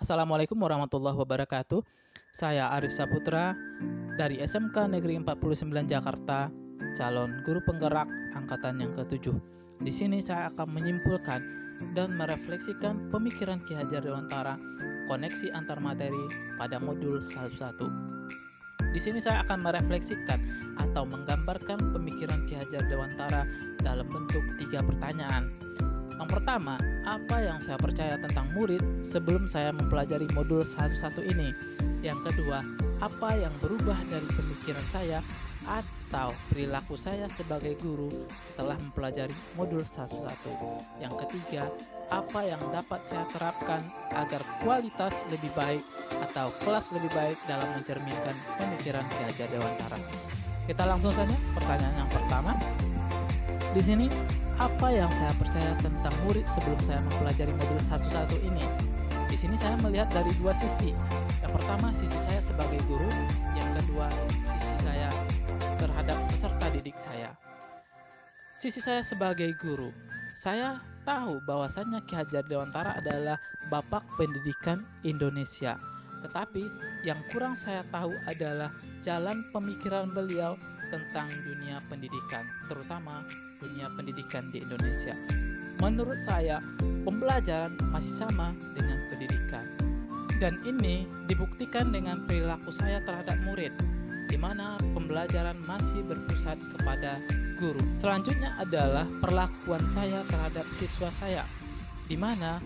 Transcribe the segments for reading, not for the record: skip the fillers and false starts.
Assalamualaikum warahmatullahi wabarakatuh. Saya Arif Saputra dari SMK Negeri 49 Jakarta, calon guru penggerak angkatan yang ke-7. Di sini saya akan menyimpulkan dan merefleksikan pemikiran Ki Hajar Dewantara, koneksi antar materi pada modul 11. Di sini saya akan merefleksikan atau menggambarkan pemikiran Ki Hajar Dewantara dalam bentuk 3 pertanyaan. Yang pertama, apa yang saya percaya tentang murid sebelum saya mempelajari modul 11 ini? Yang kedua, apa yang berubah dari pemikiran saya atau perilaku saya sebagai guru setelah mempelajari modul 11? Yang ketiga, apa yang dapat saya terapkan agar kualitas lebih baik atau kelas lebih baik dalam mencerminkan pemikiran Ki Hajar Dewantara? Kita langsung saja pertanyaan yang pertama. Di sini, apa yang saya percaya tentang murid sebelum saya mempelajari modul 11 ini? Di sini saya melihat dari dua sisi. Yang pertama, sisi saya sebagai guru. Yang kedua, sisi saya terhadap peserta didik saya. Sisi saya sebagai guru. Saya tahu bahwasannya Ki Hajar Dewantara adalah Bapak Pendidikan Indonesia. Tetapi yang kurang saya tahu adalah jalan pemikiran beliau tentang dunia pendidikan, terutama dunia pendidikan di Indonesia. Menurut saya, pembelajaran masih sama dengan pendidikan. Dan ini dibuktikan dengan perilaku saya terhadap murid, di mana pembelajaran masih berpusat kepada guru. Selanjutnya adalah perlakuan saya terhadap siswa saya, di mana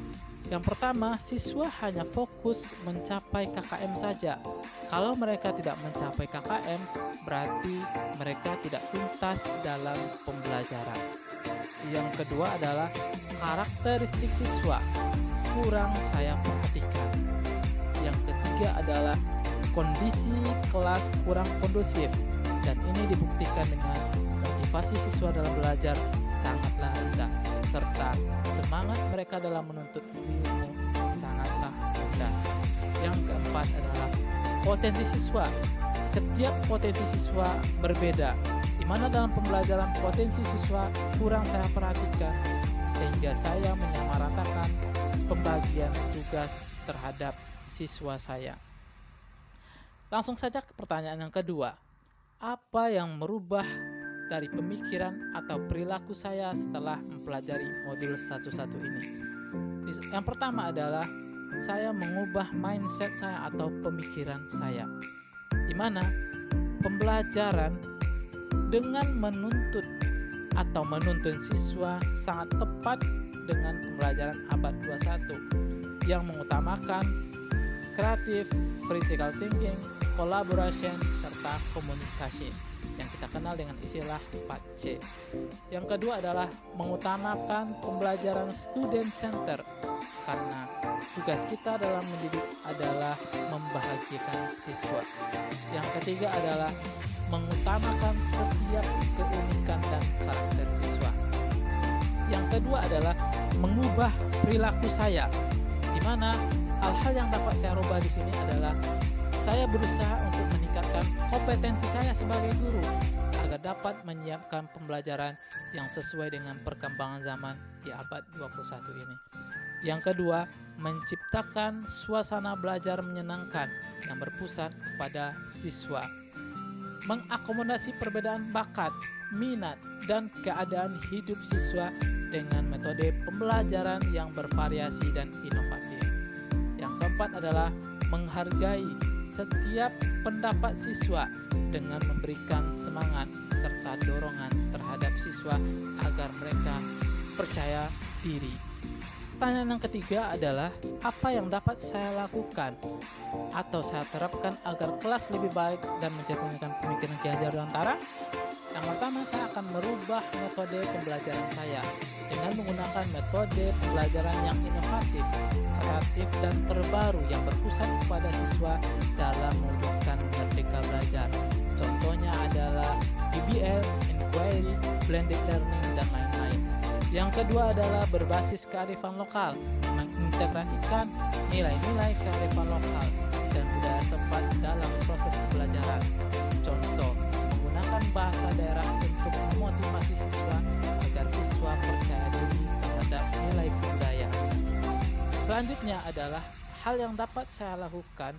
yang pertama, siswa hanya fokus mencapai KKM saja. Kalau mereka tidak mencapai KKM, berarti mereka tidak tuntas dalam pembelajaran. Yang kedua adalah karakteristik siswa, kurang saya perhatikan. Yang ketiga adalah kondisi kelas kurang kondusif, dan ini dibuktikan dengan motivasi siswa dalam belajar sangatlah rendah, serta semangat mereka dalam menuntut ilmu sangatlah rendah. Yang keempat adalah potensi siswa. Setiap potensi siswa berbeda, di mana dalam pembelajaran potensi siswa kurang saya perhatikan, sehingga saya menyamaratakan pembagian tugas terhadap siswa saya. Langsung saja ke pertanyaan yang kedua. Apa yang merubah dari pemikiran atau perilaku saya setelah mempelajari modul 11 ini? Yang pertama adalah saya mengubah mindset saya atau pemikiran saya, di mana pembelajaran dengan menuntut atau menuntun siswa sangat tepat dengan pembelajaran abad 21 yang mengutamakan kreatif, critical thinking, collaboration, serta komunikasi yang kita kenal dengan istilah 4C. Yang kedua adalah mengutamakan pembelajaran student center, karena tugas kita dalam mendidik adalah membahagiakan siswa. Yang ketiga adalah mengutamakan setiap keunikan dan karakter siswa. Yang kedua adalah mengubah perilaku saya, di mana hal-hal yang dapat saya rubah di sini adalah saya berusaha untuk meningkatkan kompetensi saya sebagai guru agar dapat menyiapkan pembelajaran yang sesuai dengan perkembangan zaman di abad 21 ini. Yang kedua, menciptakan suasana belajar menyenangkan yang berpusat kepada siswa. Mengakomodasi perbedaan bakat, minat, dan keadaan hidup siswa dengan metode pembelajaran yang bervariasi dan inovatif. Yang keempat adalah menghargai setiap pendapat siswa dengan memberikan semangat serta dorongan terhadap siswa agar mereka percaya diri. Pertanyaan yang ketiga adalah apa yang dapat saya lakukan atau saya terapkan agar kelas lebih baik dan mencerminkan pemikiran Ki Hajar Dewantara? Yang pertama, saya akan merubah metode pembelajaran saya dengan menggunakan metode pembelajaran yang inovatif, kreatif, dan terbaru yang berpusat kepada siswa dalam mewujudkan merdeka belajar. Contohnya adalah PBL, Inquiry, Blended Learning, dan lain-lain. Yang kedua adalah berbasis kearifan lokal, mengintegrasikan nilai-nilai kearifan lokal dan budaya setempat dalam proses pembelajaran. Contoh, menggunakan bahasa daerah untuk memotivasi siswa agar siswa percaya diri terhadap nilai budaya. Selanjutnya adalah hal yang dapat saya lakukan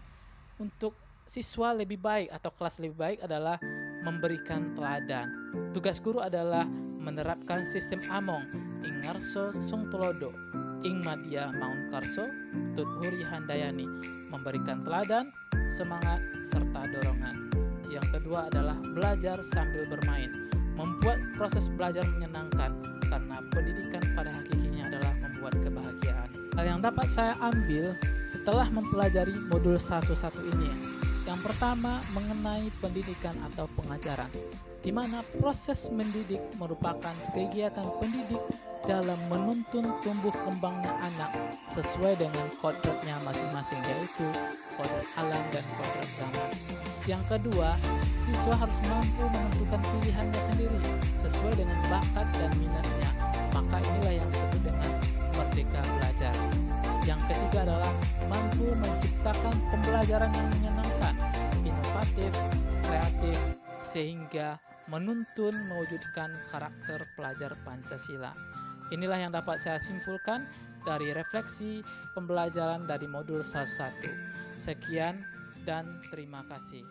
untuk siswa lebih baik atau kelas lebih baik adalah memberikan teladan. Tugas guru adalah menerapkan sistem Among, ing ngarso sung tulodo, ing madya maun karso, tut huri handayani, memberikan teladan, semangat, serta dorongan. Yang kedua adalah belajar sambil bermain, membuat proses belajar menyenangkan, karena pendidikan pada hakikinya adalah membuat kebahagiaan. Hal yang dapat saya ambil setelah mempelajari modul 1.1 ini, yang pertama mengenai pendidikan atau pengajaran, di mana proses mendidik merupakan kegiatan pendidik dalam menuntun tumbuh kembangnya anak sesuai dengan kodratnya masing-masing, yaitu kodrat alam dan kodrat zaman. Yang kedua, siswa harus mampu menentukan pilihannya sendiri sesuai dengan bakat dan minatnya, maka inilah yang disebut dengan merdeka belajar. Yang ketiga adalah mampu menciptakan pembelajaran yang menyenangkan, inovatif, kreatif, sehingga menuntun mewujudkan karakter pelajar Pancasila. Inilah yang dapat saya simpulkan dari refleksi pembelajaran dari modul 1.1. Sekian dan terima kasih.